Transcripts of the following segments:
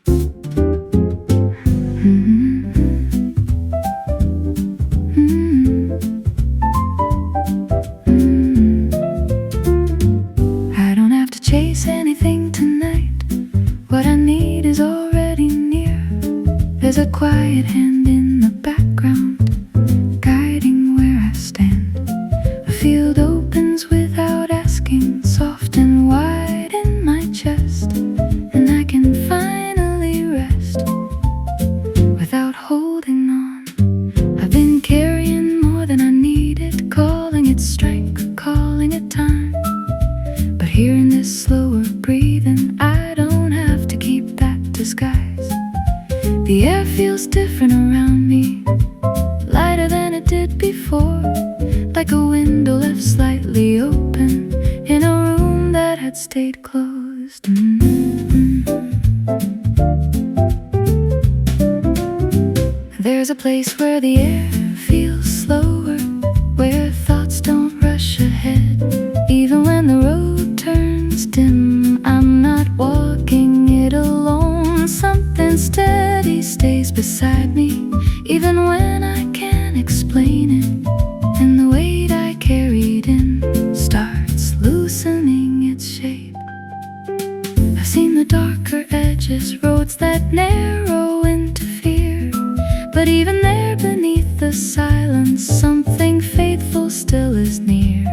I don't have to chase anything tonight. What I need is already near. There's a quiet hand in the background, guiding where I stand. A field opens without asking, soft and wide in my chest, and I can finally rest without holding on. I've been carrying more than I needed, calling it strength, calling it time. But here in this slower breathing, I don't have to keep that disguise. The air feels different around me, lighter than it did before, like a window left slightly open in a room that had stayed closed. There's a place where the air feels slower, where thoughts don't rush ahead. Even when the road turns dim, I'm not walking it alone. Something steady stays beside me, even when I can't explain it. And the weight I carried in starts loosening its shape. I've seen the darker edges, roads that narrow into fear. But even there, beneath the silence, something faithful still is near.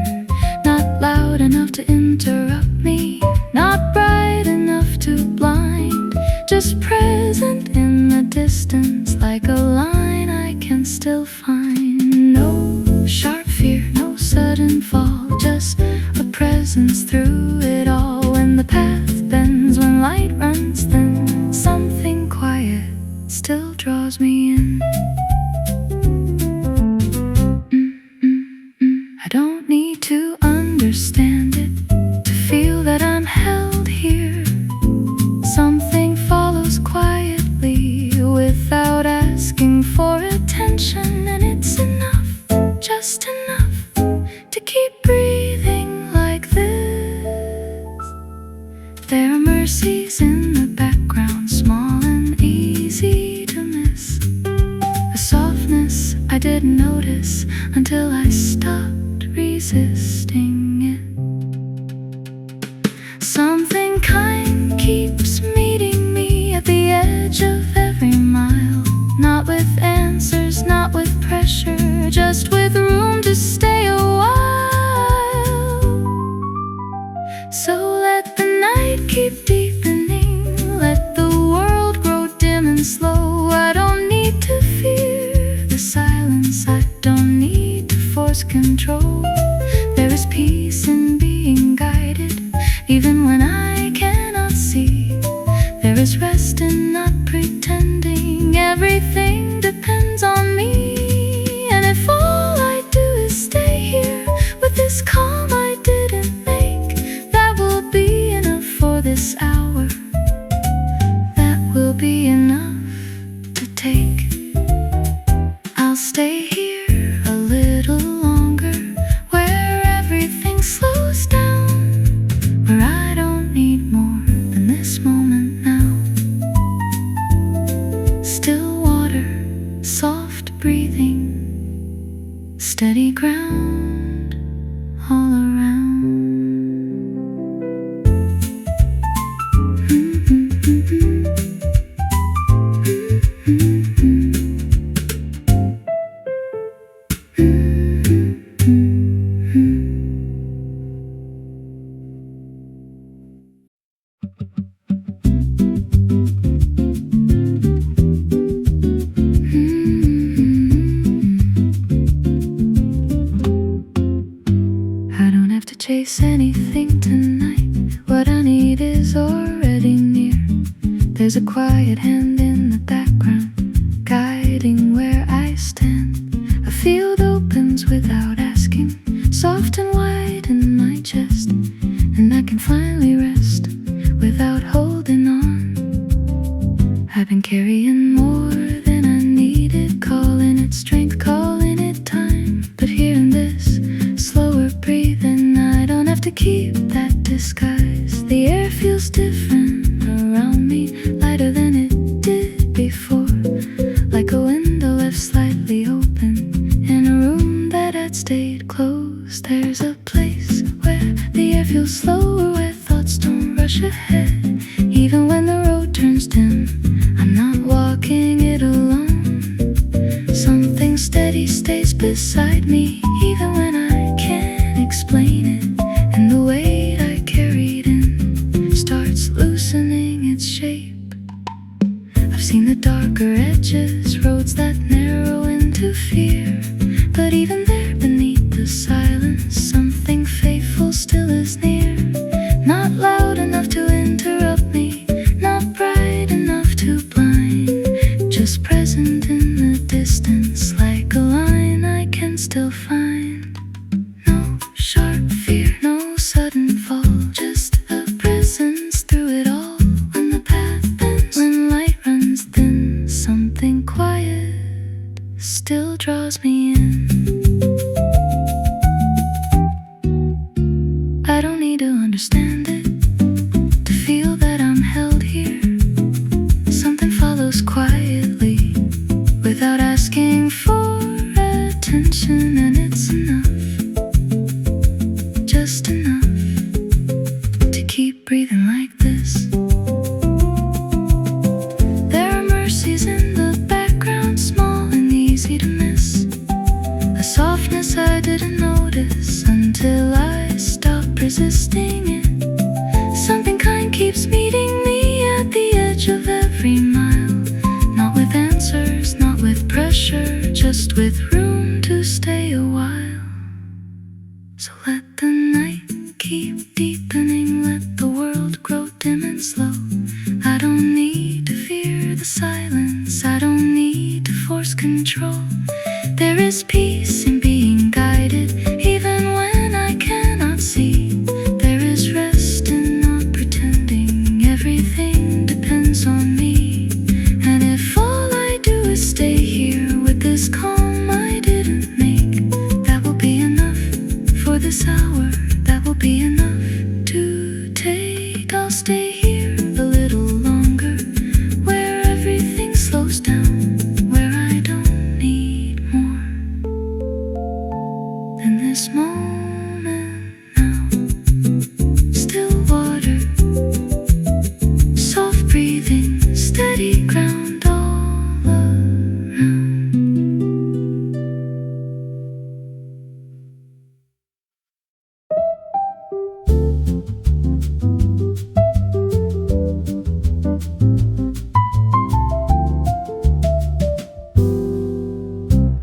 Not loud enough to interrupt me, not bright enough to blind, just present in the distance, like a line I can still find. No sharp fear, no sudden fall, just a presence through it all. When the path bends, when light runs thin, something quiet still draws me in. I don't need to understand it to feel that I'm held here. Something follows quietly without asking for attention, and it's enough, just enough to keep breathing like this. There are mercies in the background, small and easy to miss. A softness I didn't notice until I stopped resisting it. Something kind keeps meeting me at the edge of every mile. Not with answers, not with pressure, just with room to stay a while. So let the night keep deepening, let the world grow dim and slow. I don't need to fear the silence, I don't need to force control. There is peace in being guided, even when I cannot see. There is rest in not pretending everything depends on me. And if all I do is stay here with this calm I didn't make, that will be enough for this hour. That will be enough to take. I'll stay here a little longer, where everything slows down, where I don't need more than this moment now. Still water, soft breathing, steady ground all around. Chase anything tonight. What I need is already near. There's a quiet hand in the background, guiding where I stand. A field opens without asking, soft and wide in my chest, and I can finally rest without holding on. I've been carrying more than I needed, calling it strength, calling it time. But here in this slower breathing, I don't have to keep that disguise. The air feels different around me, lighter than it seen the darker edges, roads that narrow into fear. But even there, beneath the silence, something faithful still is near. Not loud enough to interrupt me, not bright enough to blind, just present in the distance, like a line I can still find. No sharp fear, no sudden fall, just a presence through it all. When the path bends, when light runs thin, something quiet still draws me in. I don't need to understand it to feel that I'm held here. Something follows quietly without asking for attention, and it's enough, just enough to keep breathing like this. There are mercies in the background, small and easy to miss, a softness I didn't notice until I stopped resisting it. Something kind keeps meeting me at the edge of every mile, not with answers, not with pressure, just with room to stay a while. So let the night keep deepening, let the world grow dim and slow. I don't need to fear the silence, I don't need to force control. There is peace in being guided, even when I cannot see. There is rest in not pretending everything depends on me. And if all I do is stay here with this calm I didn't make, that will be enough for this hour, that will be enough to take. I'll stay here a little longer, where everything slows down, where I don't need more than this moment now. Still water, soft breathing, steady ground all around.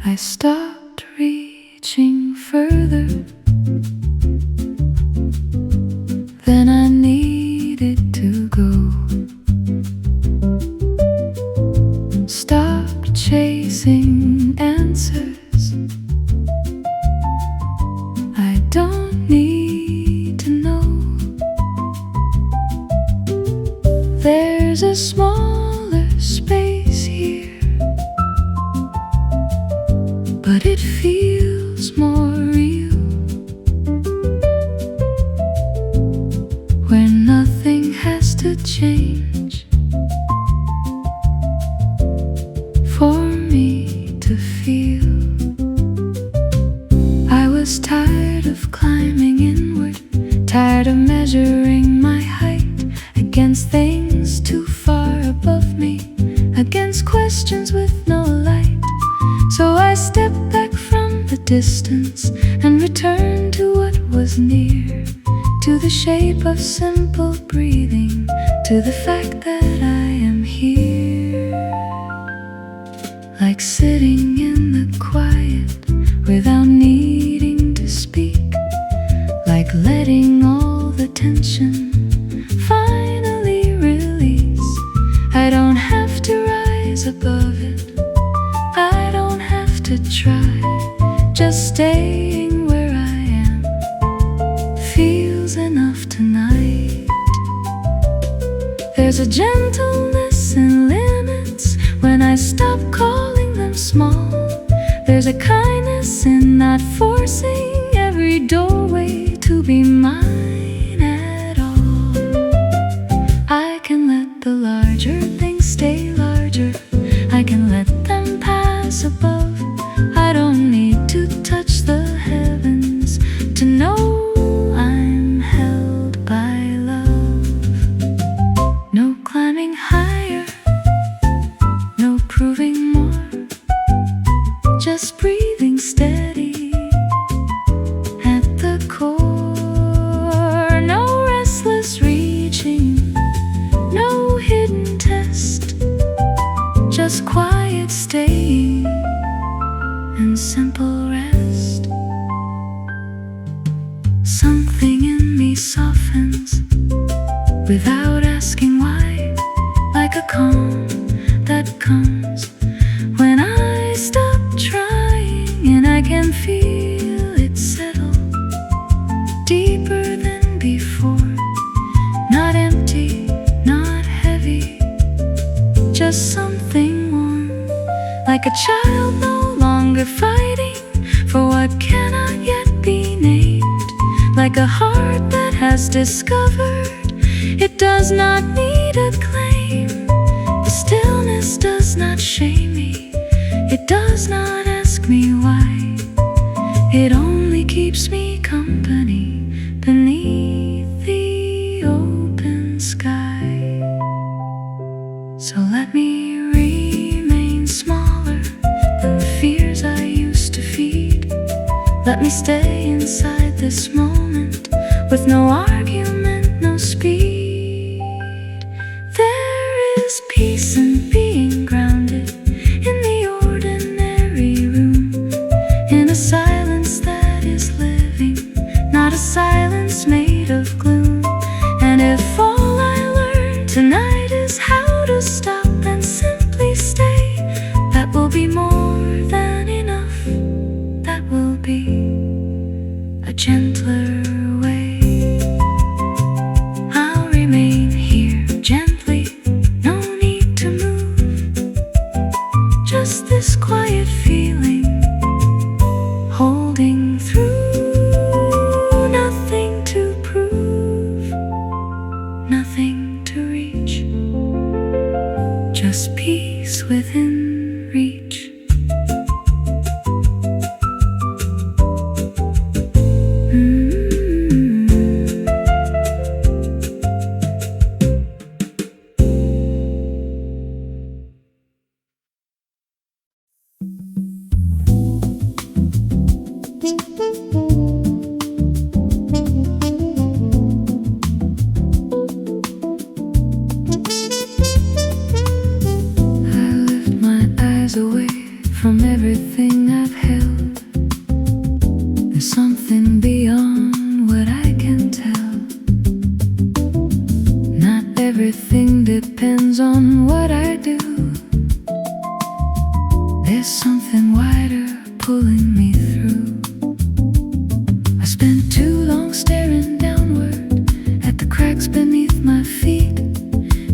I stopped reaching further than I needed to go. Stopped chasing answers I don't need to know. There's a smaller space here, but it feels more real, where nothing has to change for me to feel. I was tired of climbing inward, tired of measuring my height against things too far above me, against questions with no light. So I stepped back from the distance and returned to what was near, to the shape of simple breathing, to the fact that I am here, like sitting in the quiet without needing to speak, like letting all the tension finally release. I don't have to rise above it, I don't have to try, just staying where I am feels enough tonight. There's a gentleness in limits when I stop calling them small. There's a kindness in not forcing every doorway to be mine at all. I can let the larger things stay larger, I can let them pass above. I don't need to touch the heavens to know I'm held by love. No climbing higher, no proving more, just breathing steady at the core. No restless reaching, no hidden test, staying in simple rest. Something in me softens without asking why, like a calm that comes when I stop trying, and I can feel it settle deeper than before. Not empty, not heavy, just something warm, like a child no longer fighting for what cannot yet be named. Like a heart that has discovered it does not need a claim. The stillness does not shame me, it does not ask me why. It only keeps me company beneath the open sky. So let me remain smaller than the fears I used to feed. Let me stay inside this moment with no argument, no speed. There is peace in being grounded in the ordinary room, in a silence that is living, not a silence made of gloom. And if all I learn tonight is how to stop and simply stay, that will be more than enough. That will be a gentler way. I'll remain here gently, no need to move, just this quiet feeling, holding through. Nothing to prove, nothing to reach, just peace within reach. Away from everything I've held, there's something beyond what I can tell. Not everything depends on what I do. There's something wider pulling me through. I spent too long staring downward at the cracks beneath my feet,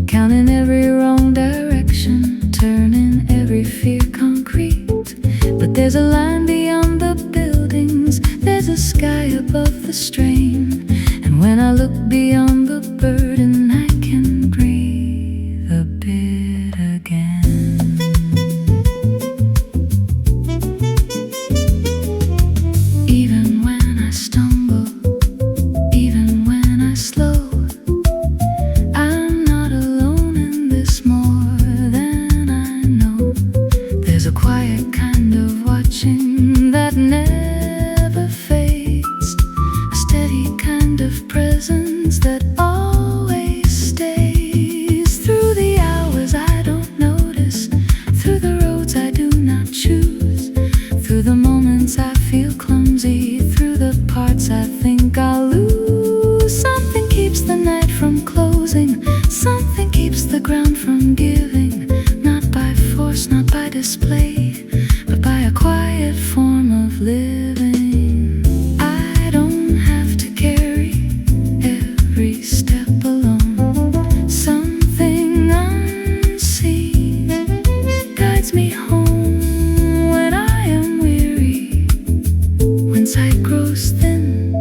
counting every wrong direction, turning every fear concrete. But there's a line beyond the buildings, there's a sky above the strain, and when I look beyond the burden, I can breathe a bit again. Even when I stumble, even when I slow, I'm not alone in this, more than I know. There's a quiet kind of watching that never fades, a steady kind of presence that always stays. Through the hours I don't notice, through the roads I do not choose, through the moments I feel clumsy, through the parts I think I'll lose. Something keeps the night from closing, something keeps the ground from giving, not by force, not by display, but by a quiet form of living. I don't have to carry every step alone. Something unseen guides me home when I am weary, when sight grows thin.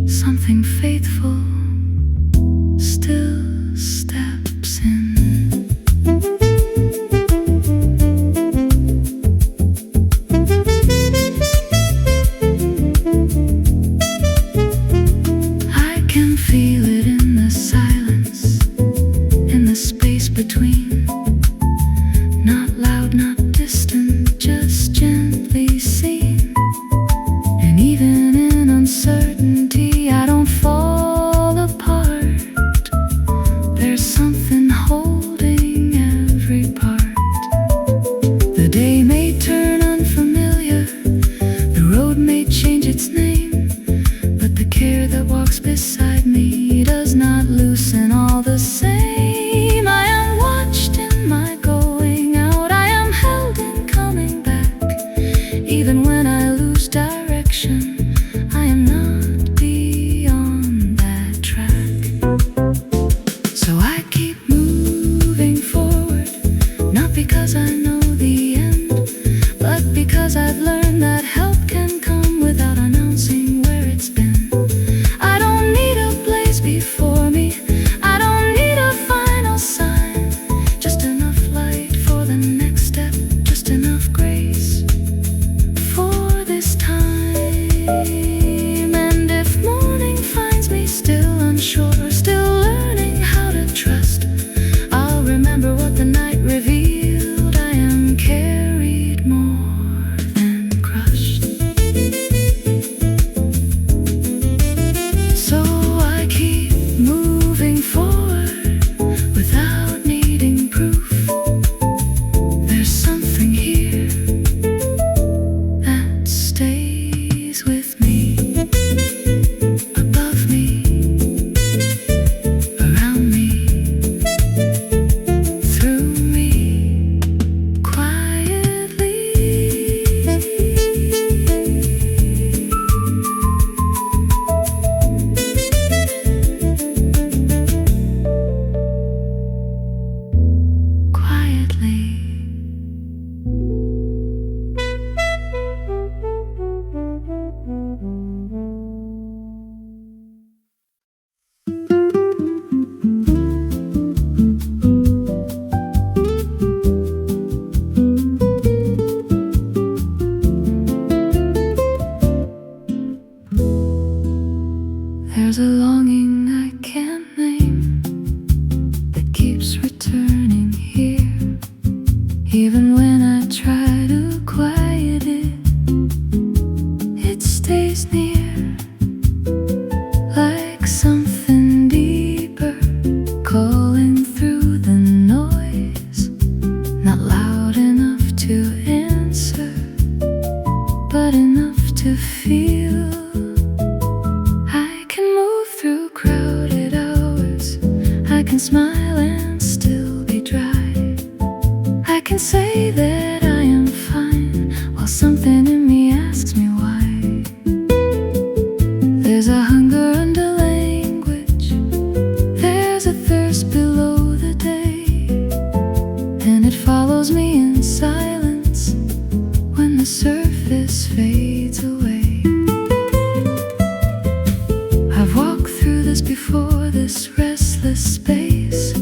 Something faithful still steps in. Not because I know the end, but because I've learned that help can come without announcing where it's been. I don't need a blaze before me, I don't need a final sign. Just enough light for the next step, just enough grace for this time. And if morning finds me still unsure, still learning how to trust, I'll remember what the night revealed. I am carried more than crushed. So I keep moving forward without needing proof. There's something here that stays with me, above me, around me, through me, quietly. Quietly. There's a longing I can't name that keeps returning here. Even when I try to quiet it, it stays near, like something deeper calling through the noise. Not loud enough to answer, but enough to feel. I can move through crowded hours, I can smile and still be dry. I can say that I am fine while something in me asks me why. There's a hunger under language, there's a thirst below the day, and it follows me in silence when the surface fades away. I've walked through this before, this restless space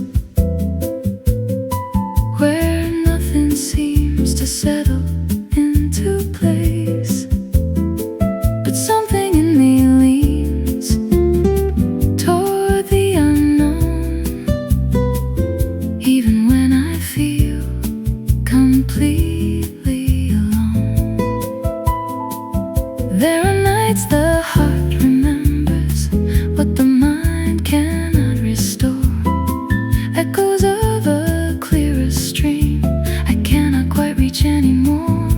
where nothing seems to settle into place. But something in me leans toward the unknown, even when I feel completely alone. There are nights the heart remembers what the mind cannot restore. Echoes of a clearer stream I cannot quite reach anymore.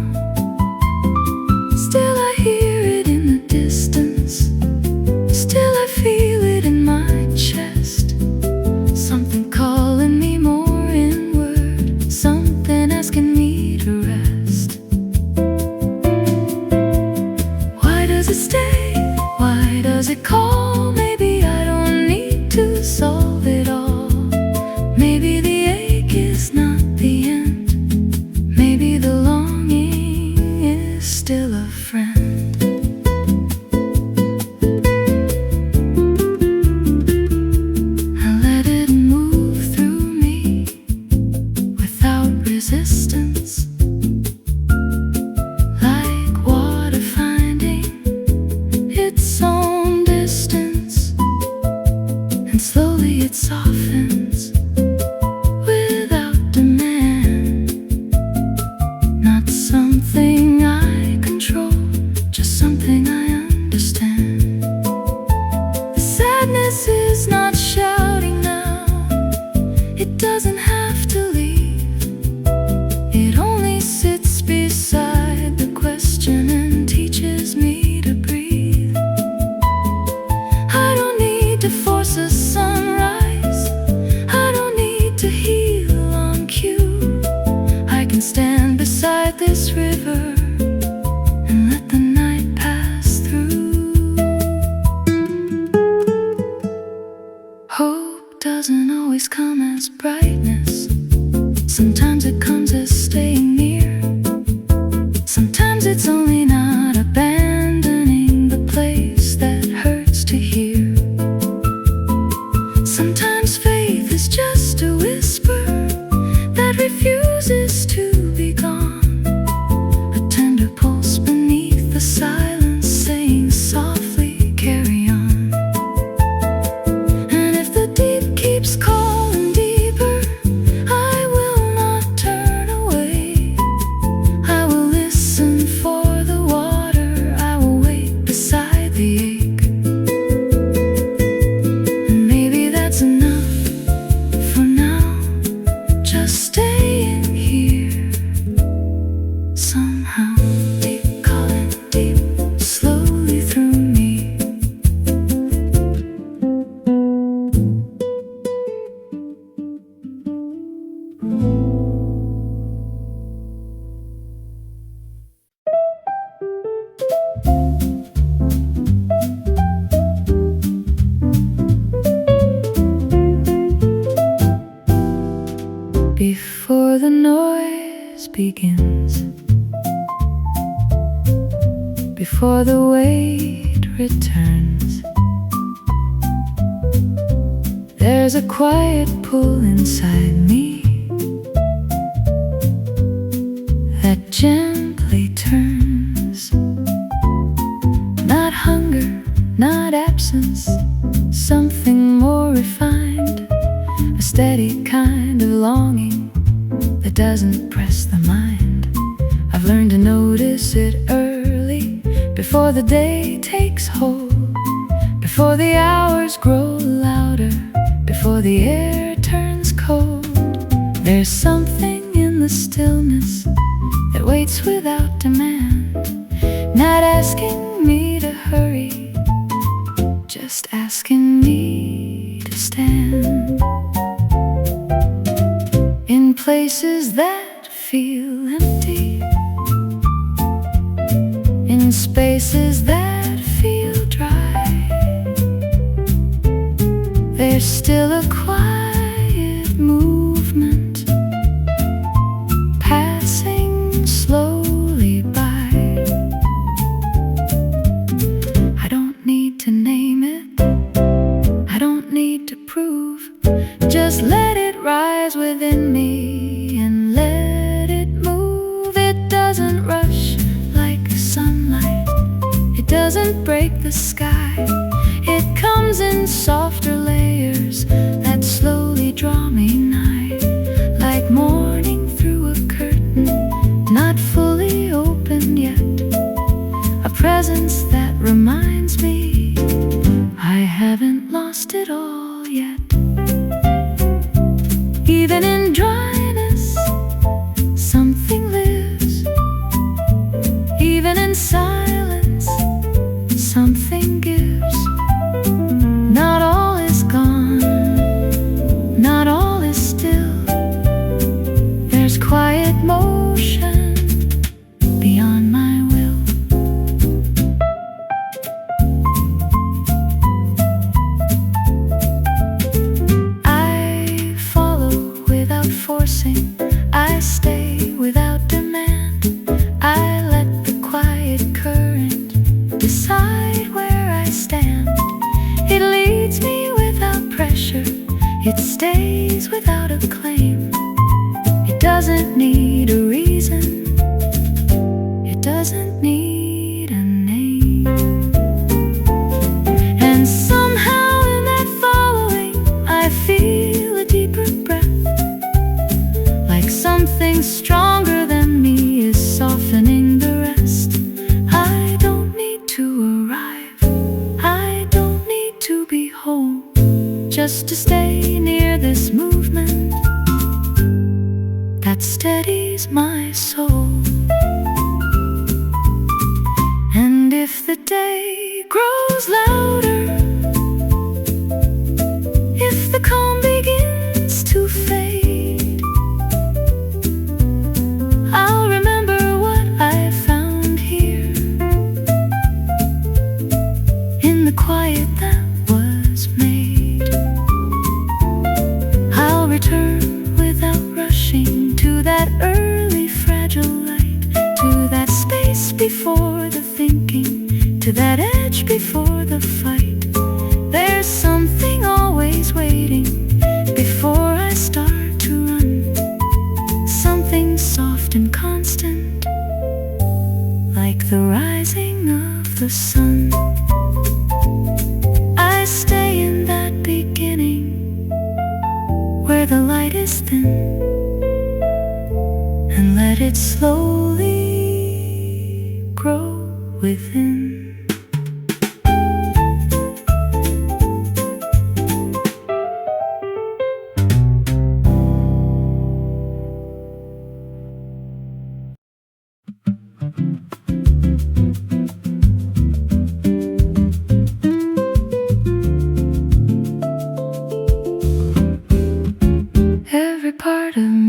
Still I hear it in the distance, still I feel it in my chest. Something calling me more inward, something asking me to rest. Why does it stay? Why does it call? Maybe I don't need to solve it all. Maybe the ache is not the end. Maybe the longing is still a friend. I let it move through me without resistance, like water finding its own distance, and slowly it softens without demand. Not something I control, just something I understand. The sadness is not shouting now, it doesn't have to leave. It only sits beside the question and teaches me to breathe. I don't need to force a sunrise, I don't need to heal on cue. I can stand beside this river and let the night pass through. Hope doesn't always come as brightness, sometimes it comes staying here somehow. Deep calling deep slowly through me. Before the noise begins, before the weight returns, there's a quiet pull inside me that gently turns. Not hunger, not absence, something more refined, a steady kind of longing that doesn't press the mind. I've learned to notice it early, before the day takes hold, before the hours grow louder, before the air turns cold. There's something in the stillness that waits without demand, not asking me to hurry, just asking me to stand. In places that feel empty, in spaces that feel dry, there's still a quiet movement passing slowly by. I don't need to name it, I don't need to prove, just let it rise within me and let it move. It doesn't rush like sunlight, it doesn't break the sky. It comes in softer layers that slowly draw me nigh, like morning through a curtain not fully opened yet, a presence that reminds me I haven't lost it all yet. Even in dryness, something lives. Even in silence, something gives. Not all is gone, not all is still. There's quiet motion beyond my will. I follow without forcing, I stay without demand. I let the quiet current decide where I stand. It leads me without pressure, it stays without a claim. It doesn't need a reason, it doesn't need a name. And somehow in that following, I feel a deeper breath, like something stronger than me is softening the rest. I don't need to arrive, I don't need to be home, just to stay near this movement that steadies my soul. And if the day grows louder, if the calm begins to fade, I'll remember what I found here, in the quiet that was made. I'll return without rushing to that early fragile light, to that space before the thinking, to that edge before the fight. There's something always waiting before I start to run, something soft and constant, like the rising of the sun. I stay in that beginning, where the light is thin, and let it slowly grow within.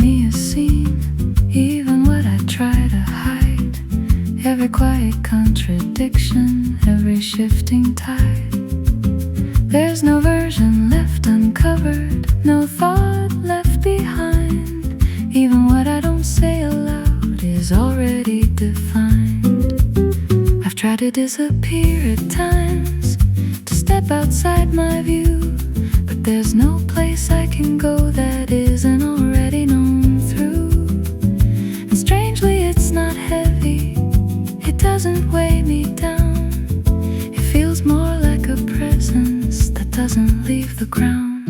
me a scene, even what I try to hide. Every quiet contradiction, every shifting tide. There's no version left uncovered, no thought left behind. Even what I don't say aloud is already defined. I've tried to disappear at times, to step outside my view, but there's no place I can go that isn't already known through. And strangely it's not heavy, it doesn't weigh me down. It feels more like a presence that doesn't leave the ground.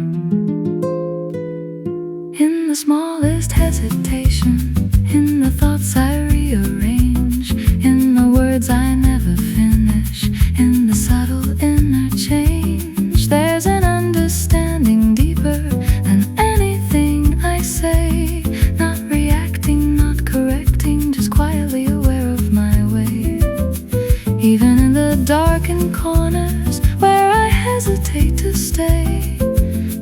In the smallest hesitation, in the thoughts I rearrange, in the words I never finish, in the subtle interchange, there's an understanding deeper than anything I say. Not reacting, not correcting, just quietly aware of my way. Even in the darkened corners where I hesitate to stay,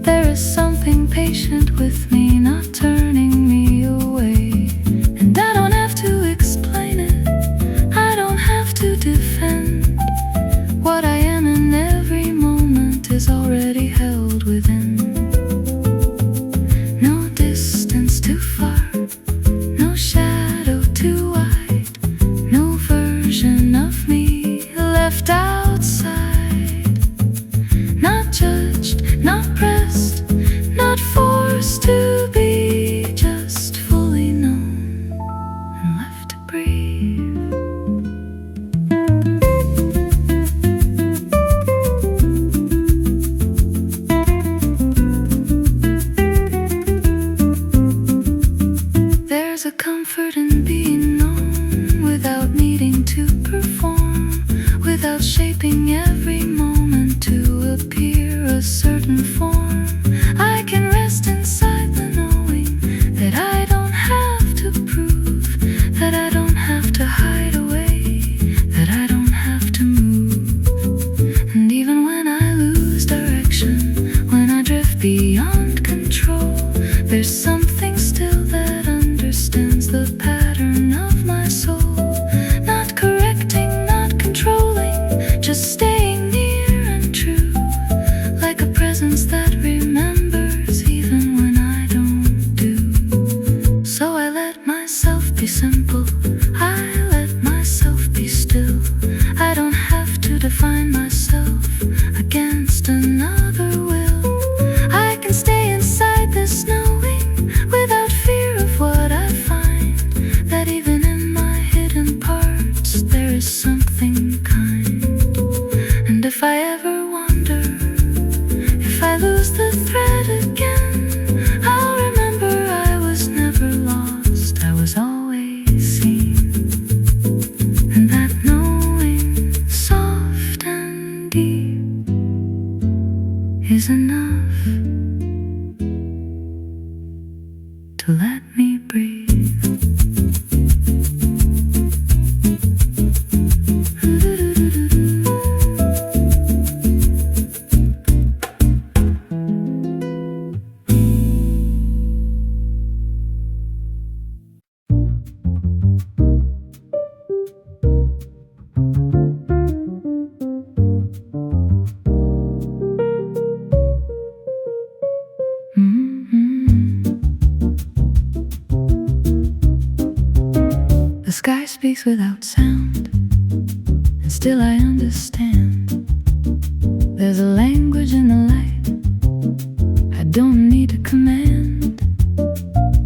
there is something patient with me, not turning me away. And I don't have to explain it, I don't have to defend. What I am in every moment is already held within. No distance too far, no shadow too wide, no version of me left outside. Not judged, not pressed, not forced to be, just fully known and left to breathe. There's a comfort in being known without needing to perform, without shaping every moment to appear a certain form. I can rest inside the knowing that I don't have to prove, that I don't have to hide away, that I don't have to move. And even when I lose direction, when I drift beyond control, there's something still that understands the pattern of my soul. Not correcting, not controlling, just staying near and true, like a presence that remembers even when I don't do. So I let myself be simple, I let myself be still. I don't have to define myself against another will. I can stay inside this knowing without fear of what I find, that even in my hidden parts there is something kind. And if I ever wonder, if I lose the thread again, I'll remember I was never lost, I was always seen. And that knowing, soft and deep, is enough to let me breathe. The sky speaks without sound, and still I understand. There's a language in the light I don't need to command.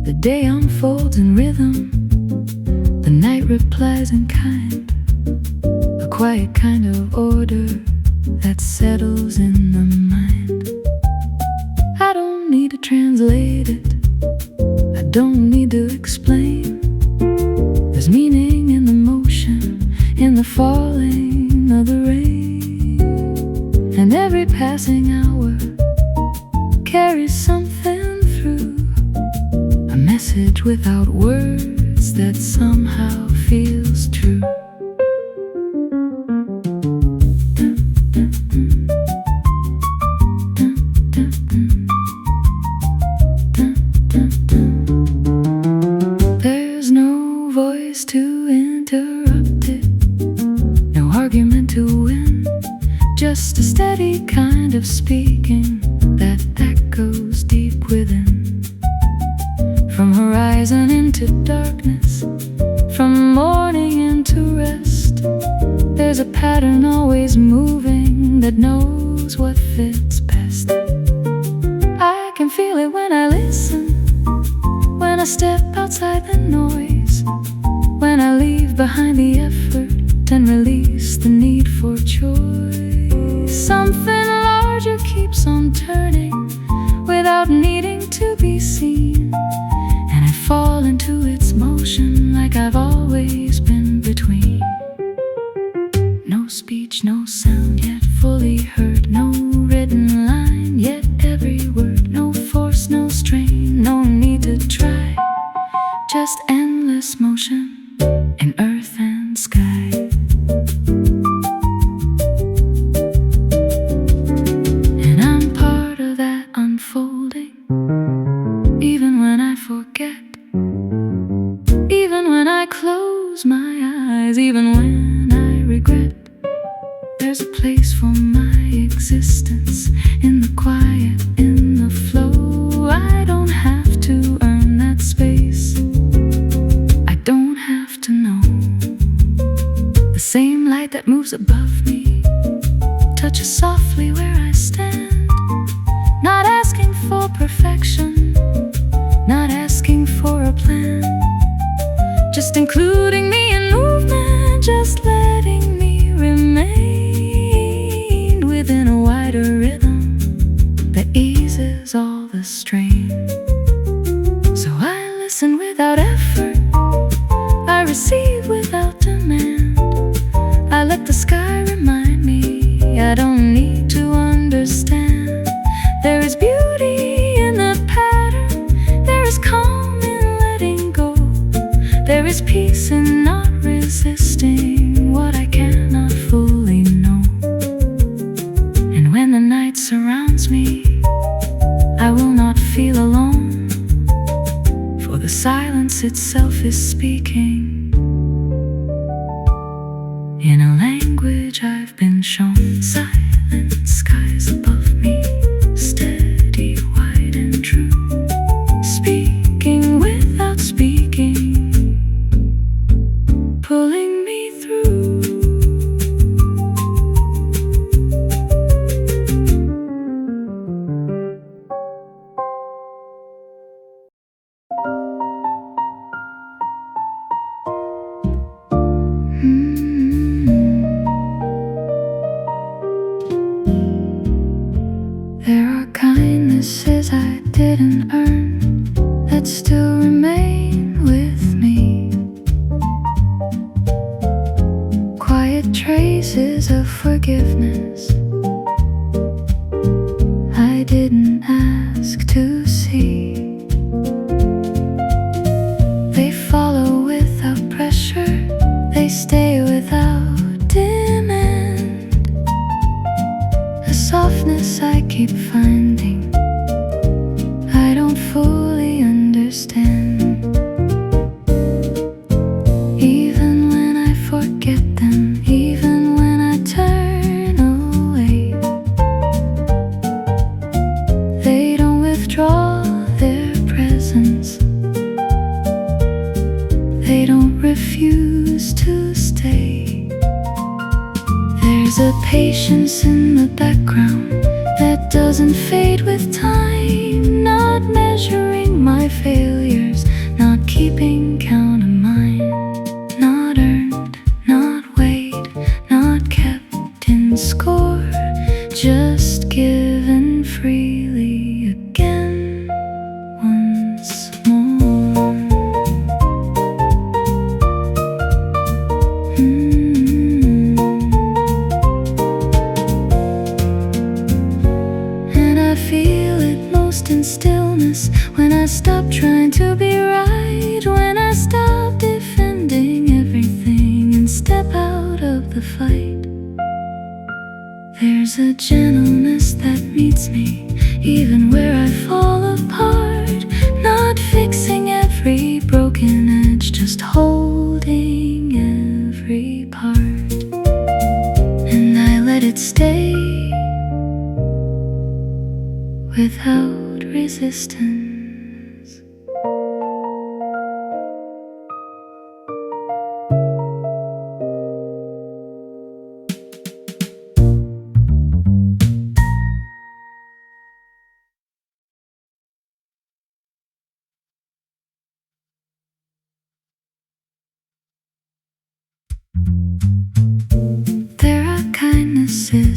The day unfolds in rhythm, the night replies in kind, a quiet kind of order that settles in the mind. I don't need to translate it, I don't need to explain. There's meaning in the motion, in the falling of the rain. And every passing hour carries something through, a message without words that somehow feels true. from horizon into darkness, from morning into rest. There's a pattern always moving that knows what fits best. I can feel it when I listen, when I step outside the noise, when I leave behind the effort and release the need for choice. Something larger keeps on turning without needing to be seen, and I fall into its motion like I've always been between. No speech, no sound, yet fully heard. No written line, yet every word. No force, no strain, no need to try. Just endless motion in earth and sky. And I'm part of that unfolding, even when I forget, even when I close my eyes, even when I regret. There's a place for my existence in the quiet, in the flow. I don't have to earn that space, I don't have to know. The same light that moves above me touches softly where I stand, not asking for perfection, not asking for a plan, just including me in movement, just letting me remain within a wider rhythm that eases all the strain. So I listen without effort, I receive without demand. I let the sky remind me I don't need to understand. There is beauty in the pattern, there is calm in letting go, there is peace in not resisting what I cannot fully know. And when the night surrounds me, I will not feel alone, for the silence itself is speaking in a language I've been shown. Silent skies above me, steady, wide and true, speaking without speaking, pulling me through. There are kindnesses I didn't earn that still remain with me, quiet traces of forgiveness I didn't ask to see. They follow without pressure, they stay without demand. A softness I keep finding, I don't fully understand. Even when I forget them, even when I turn away, they don't withdraw their presence, they don't refuse to stay. There's a patience in the background that doesn't fade with time, not measuring my failures, not keeping count of mine, not earned, not weighed, not kept in score, just given freely again once more. And I feel it most in stillness, when I stop trying to be right, when I stop defending everything and step out of the fight. There's a gentleness that meets me, even where I fall apart, not fixing every broken edge, just holding every part. And I let it stay without resistance.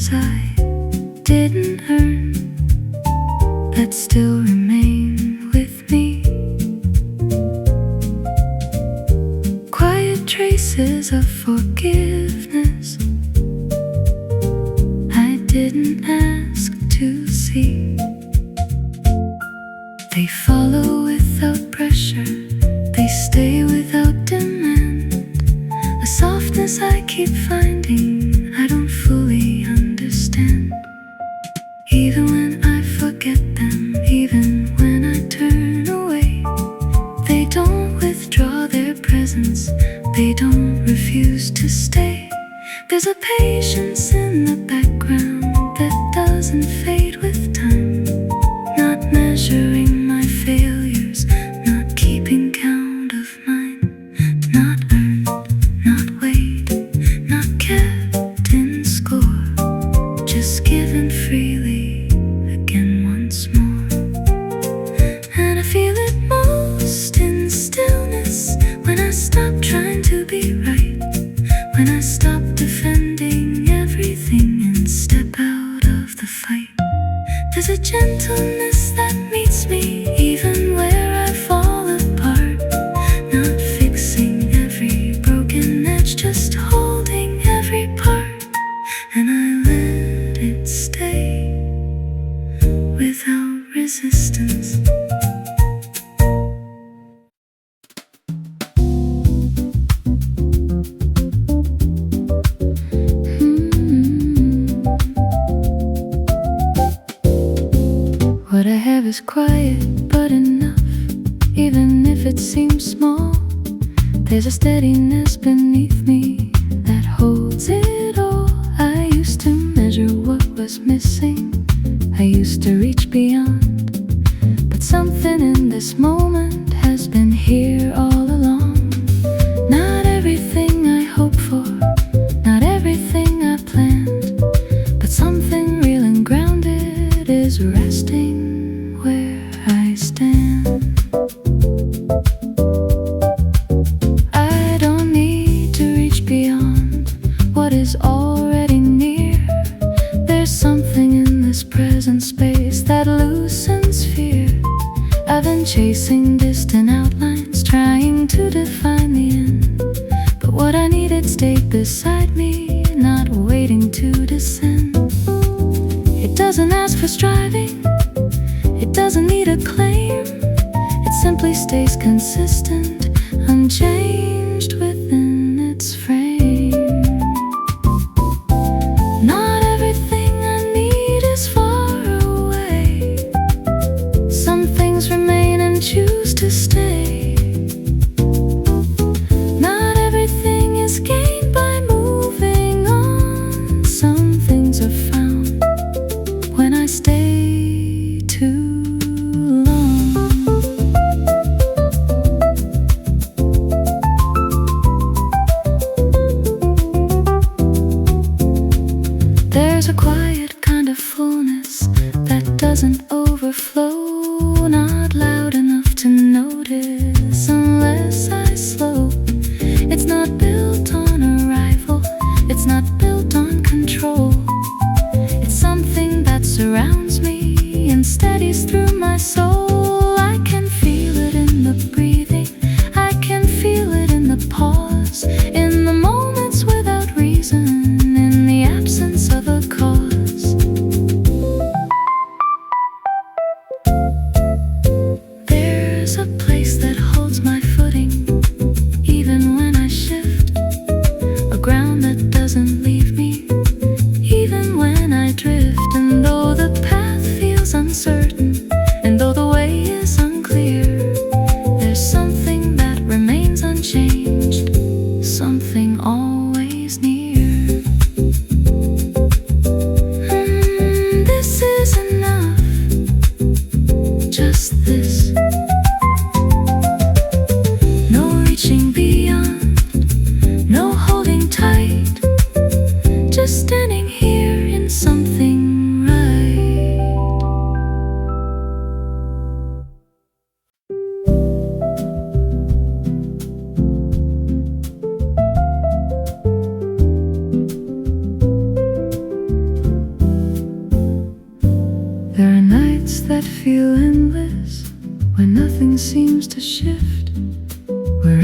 things I didn't earn that still remain with me. Quiet traces of forgiveness I didn't ask to see. They follow without pressure, they stay without demand. A softness I keep finding I don't fully understand. Even when I forget them, even when I turn away, they don't withdraw their presence, they don't refuse to stay. There's a patience in the background that doesn't fade with time. Not measuring my failures, not keeping count of mine. Not earned, not weighed, not kept in score. Just given freely again once more. And I feel it most in stillness, when I stop trying to be right, when I stop defending everything and step out of the fight. There's a gentleness that meets me even where I fall apart. Not fixing every broken edge, just holding every part. And I let it stay without resistance. What I have is quiet but enough, even if it seems small. There's a steadiness beneath me that holds it all. I used to measure what was missing, I used to reach beyond, but something in this moment has been here all along. Not everything I hoped for, not everything I planned, but something real and grounded is resting where I stand. I don't need to reach beyond what is already near. There's something in this present space that loosens fear. I've been chasing distant outlines, trying to define the end, but what I needed stayed beside me, not waiting to descend. It doesn't ask for striving, it doesn't need a claim. It simply stays consistent, unchanged within its frame. Not everything I need is far away. Some things remain and choose to stay. Not everything is gained by moving on. Some things are found when I stay too long.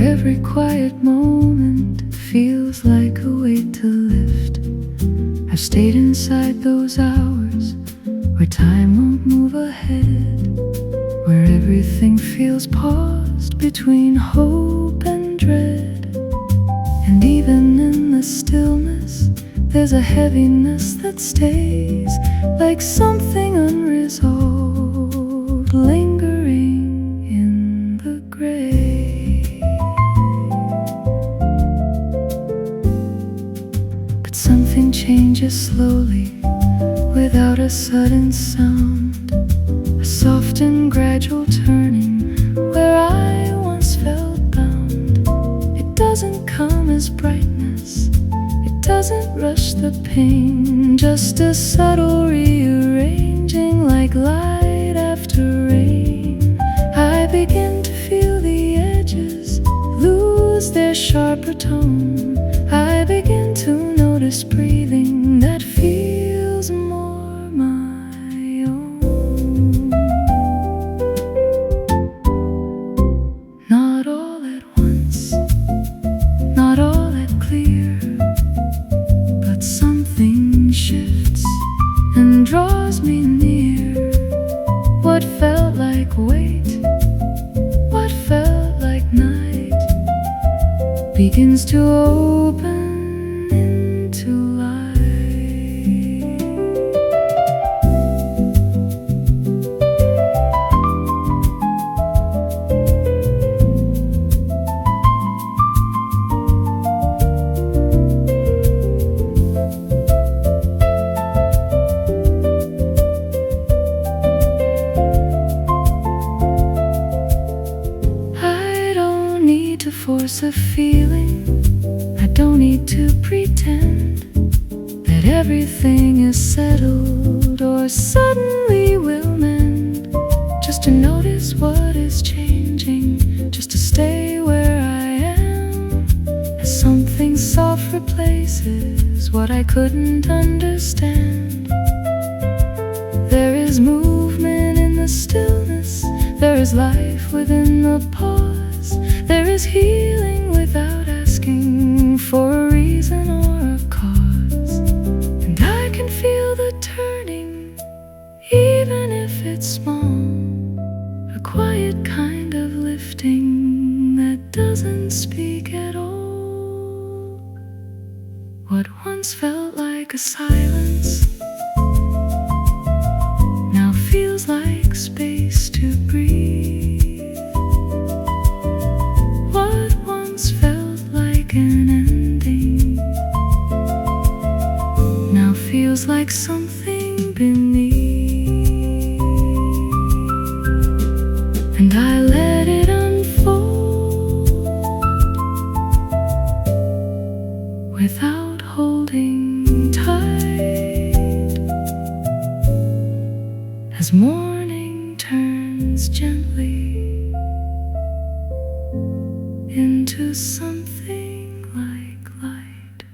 every quiet moment feels like a weight to lift. I've stayed inside those hours where time won't move ahead, where everything feels paused between hope and dread. And even in the stillness, there's a heaviness that stays, like something unresolved, lingering in the grave. But something changes slowly, without a sudden sound, a soft and gradual turning where I once felt bound. It doesn't come as brightness, it doesn't rush the pain, just a subtle rearranging, like light after rain. I begin to feel the edges lose their sharper tone. I begin to notice breathing that feels more my own. Not all at once, not all at clear, but something shifts and draws me near. What felt like weight, what felt like night, begins to open into light. I don't need to force a feeling, I don't need to pretend that everything is settled or suddenly will mend. Just to notice what is changing, just to stay where I am, as something soft replaces what I couldn't understand. There is movement in the stillness, there is life within the pause, there is healing without asking for a reason or a cause. And I can feel the turning, even if it's small, a quiet kind of lifting that doesn't speak at all. What once felt like a silence now feels like space to breathe. What once felt like an ending now feels like something beneath. And I let it unfold without holding tight, as morning turns gently into something like light.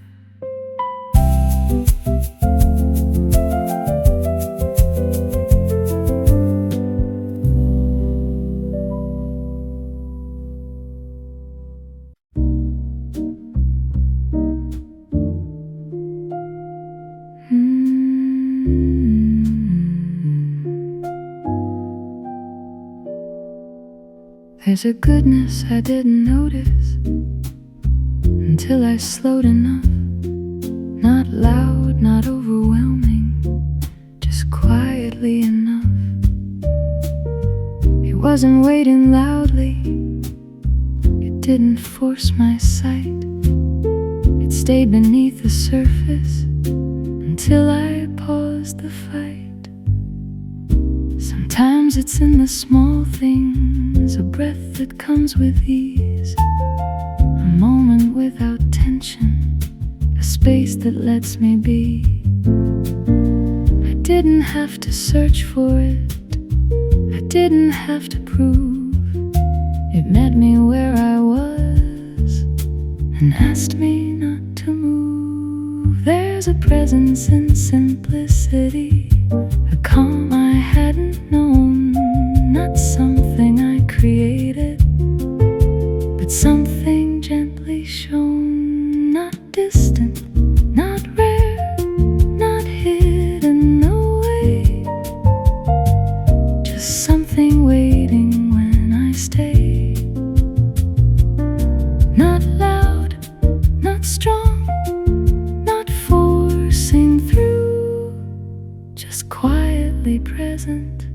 There's a goodness I didn't notice until I slowed enough. Not loud, not overwhelming, just quietly enough. It wasn't waiting loudly, it didn't force my sight. It stayed beneath the surface until I paused the fight. Sometimes it's in the small things, a breath that comes with ease, a moment without tension, a space that lets me be. I didn't have to search for it, I didn't have to prove. It met me where I was and asked me not to move. There's a presence in simplicity, a calm I hadn't known, not something I created, but with something gently shown, not distant, not rare, not hidden away, just something waiting when I stay. Not loud, not strong, not forcing through, just quietly present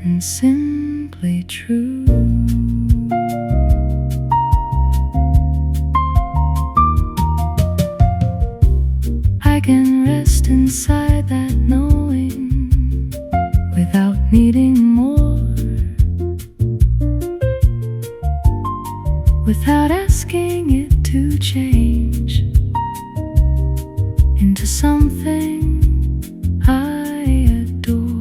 and simply true. I can rest inside that knowing without needing more, without asking it to change into something I adore.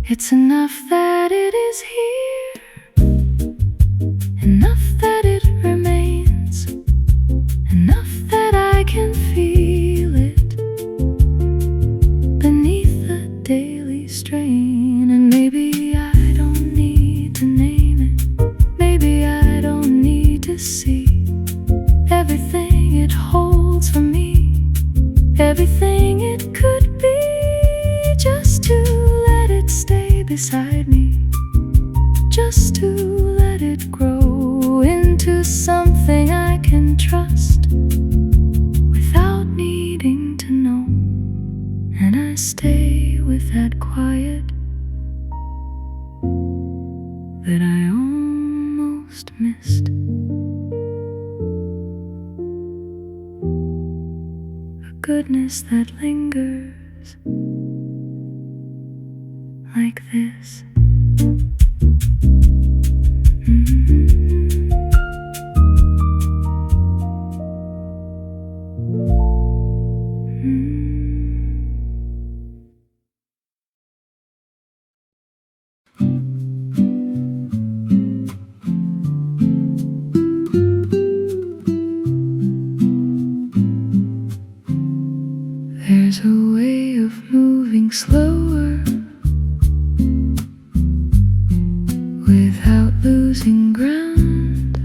It's enough that it is here, enough that it remains, enough that I can feel it beneath the daily strain. And maybe I don't need to name it, maybe I don't need to see everything it holds for me, everything it could be, just to let it stay beside me, just to let it grow into something I can trust without needing to know. And I stay with that quiet that I almost missed, a goodness that lingers like this. There's a way of moving slower without losing ground,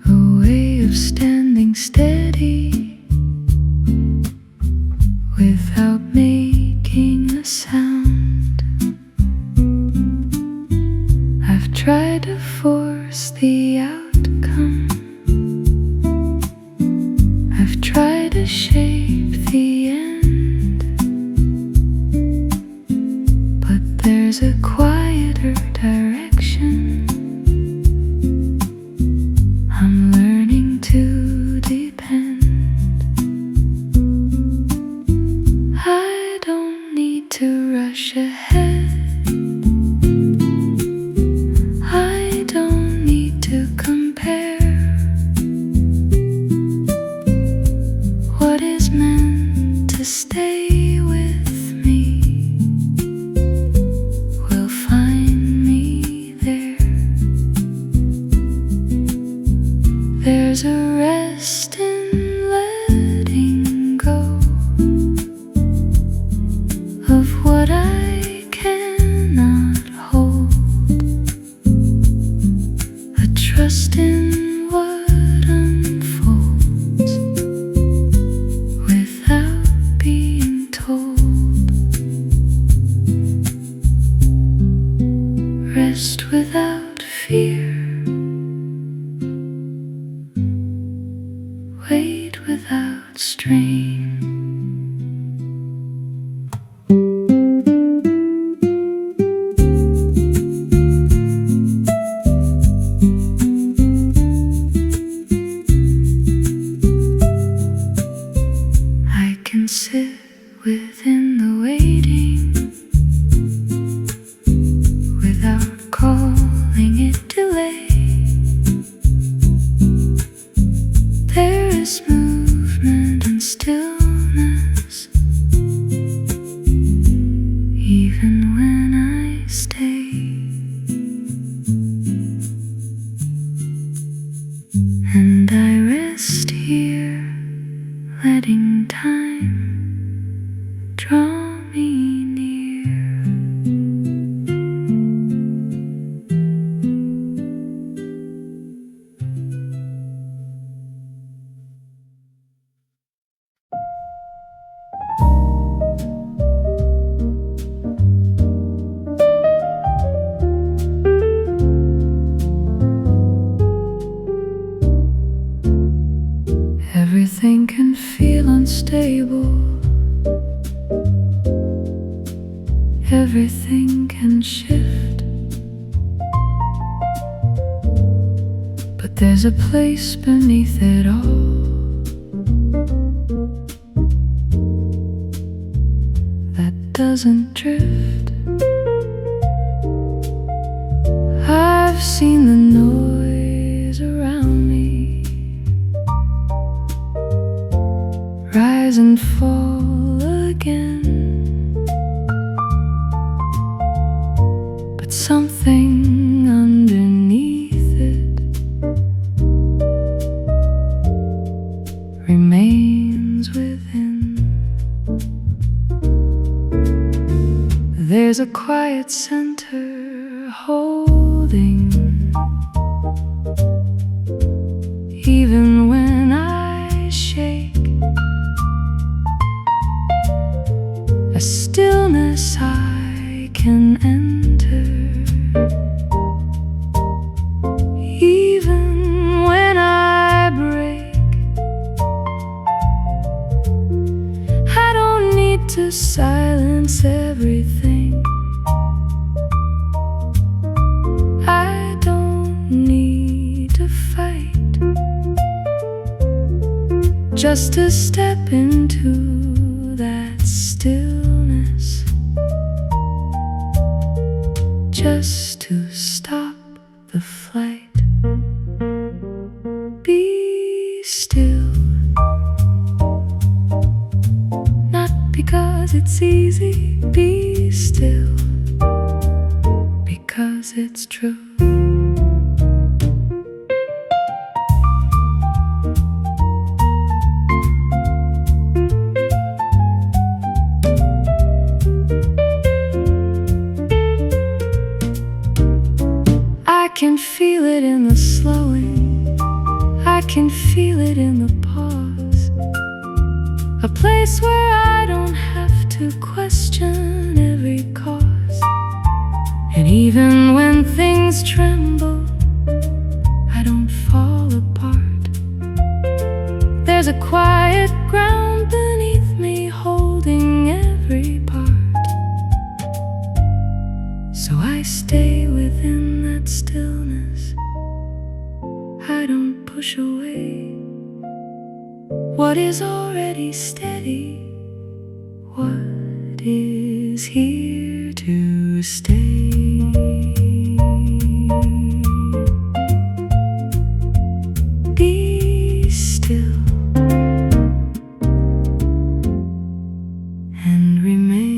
a way of standing steady without making a sound. I've tried to force the outcome, I've tried to shape the end, but there's a quieter direction I'm learning to depend. I don't need to rush ahead, I don't need to compare. What is meant to stay with me will find me there. There's a rest in letting go of what I cannot hold, a trust in what unfolds without being told. Rest without fear, wait without strain. I can sit within the waiting without calling it delay. There is movement and stillness even when I stay. And I rest here, letting time draw me unstable. Everything can shift, but there's a place beneath it all that doesn't drift. I've seen the noise around me rise and fall again, but something underneath it remains within. There's a quiet center holding, even when I shake, a stillness I can enter, even when I break. I don't need to silence everything. I don't need to fight, just to step into that stillness, just to stop the flight. Be still, not because it's easy. Be still because it's true. I can feel it in the slowing, I can feel it in the pause, a place where I don't have to question every cause. And even when things tremble, I don't fall apart. There's a quiet ground beneath me holding every part. So I stay within that stillness. I don't push away what is already steady, what is here to stay. Be still and remain.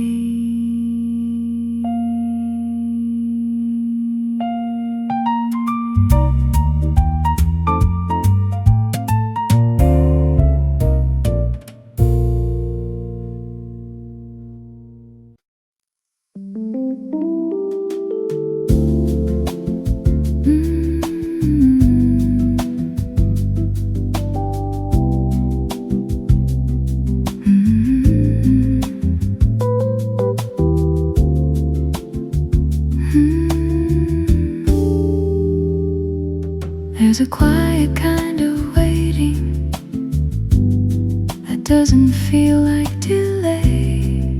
There's a quiet kind of waiting that doesn't feel like delay.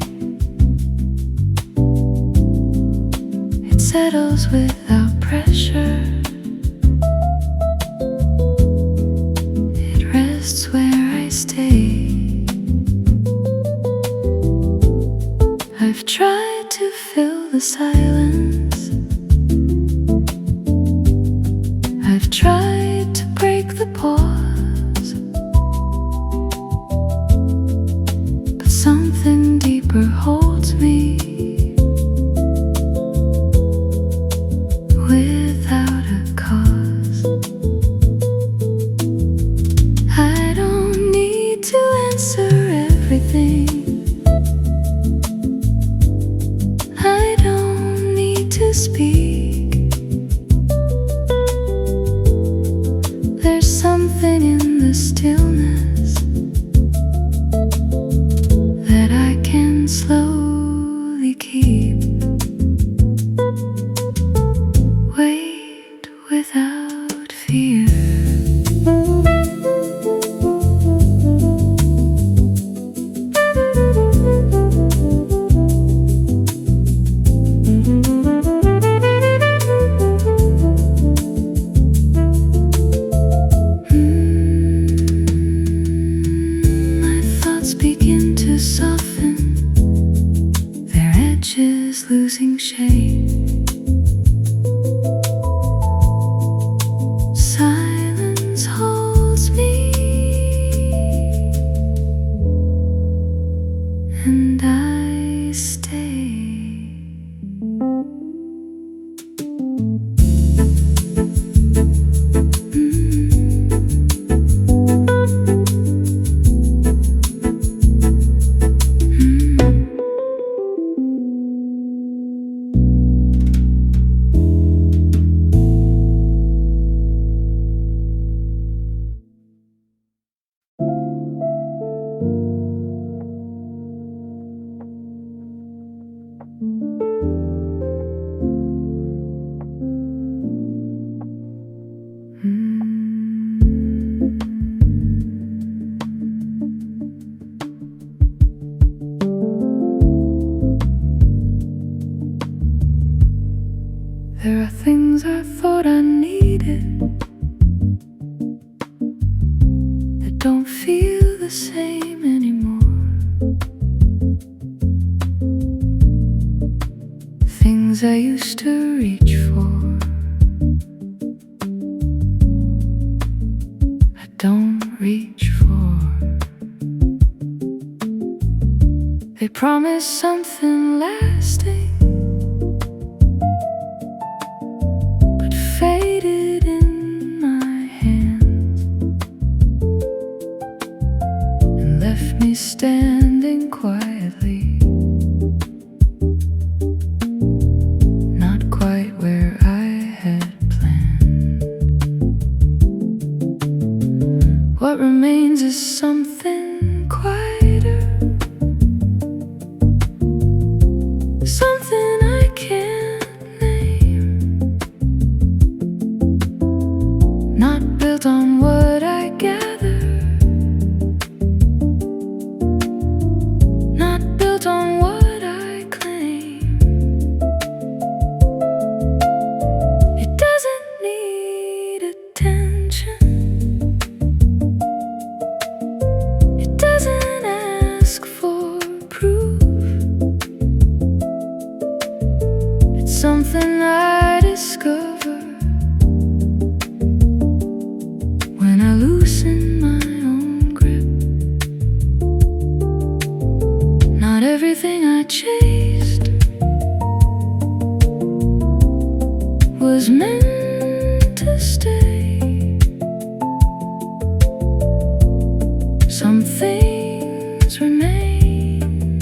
It settles without pressure. It rests where I stay. I've tried to fill the silence, I've tried to break the pause, but something deeper holds me without a cause. I don't need to answer everything. I don't need to speak. Something in the stillness that I can slowly keep. Wait without fear. edges losing shape. Silence holds me, and I stay. There are things I thought I needed that don't feel the same anymore. Things I used to reach for, I don't reach for. They promise something lasting, faded in my hands and left me standing quietly, not quite where I had planned. What remains is something quieter, something I can't name, not built on what I gather, not built on what I claim. It doesn't need attention, it doesn't ask for proof. It's something I discover when I loosen my own grip. Not everything I chased was meant to stay. Some things remain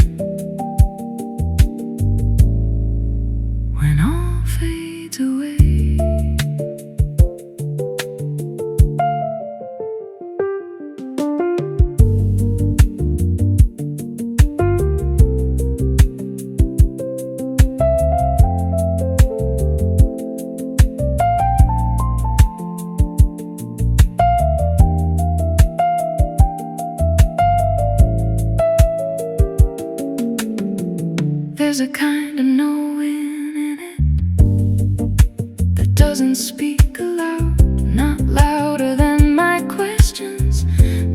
when all fades away. There's a kind of knowing in it that doesn't speak aloud, not louder than my questions,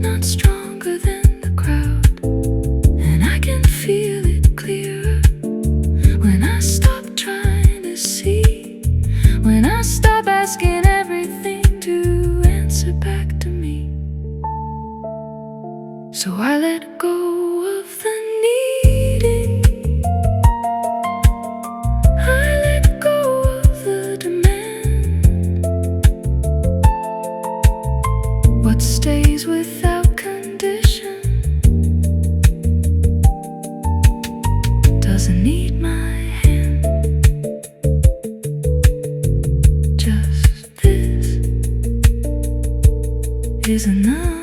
not stronger than the crowd. And I can feel it clearer when I stop trying to see, when I stop asking everything to answer back to me. So I let go of the needing, what stays without condition doesn't need my hand. Just this is enough.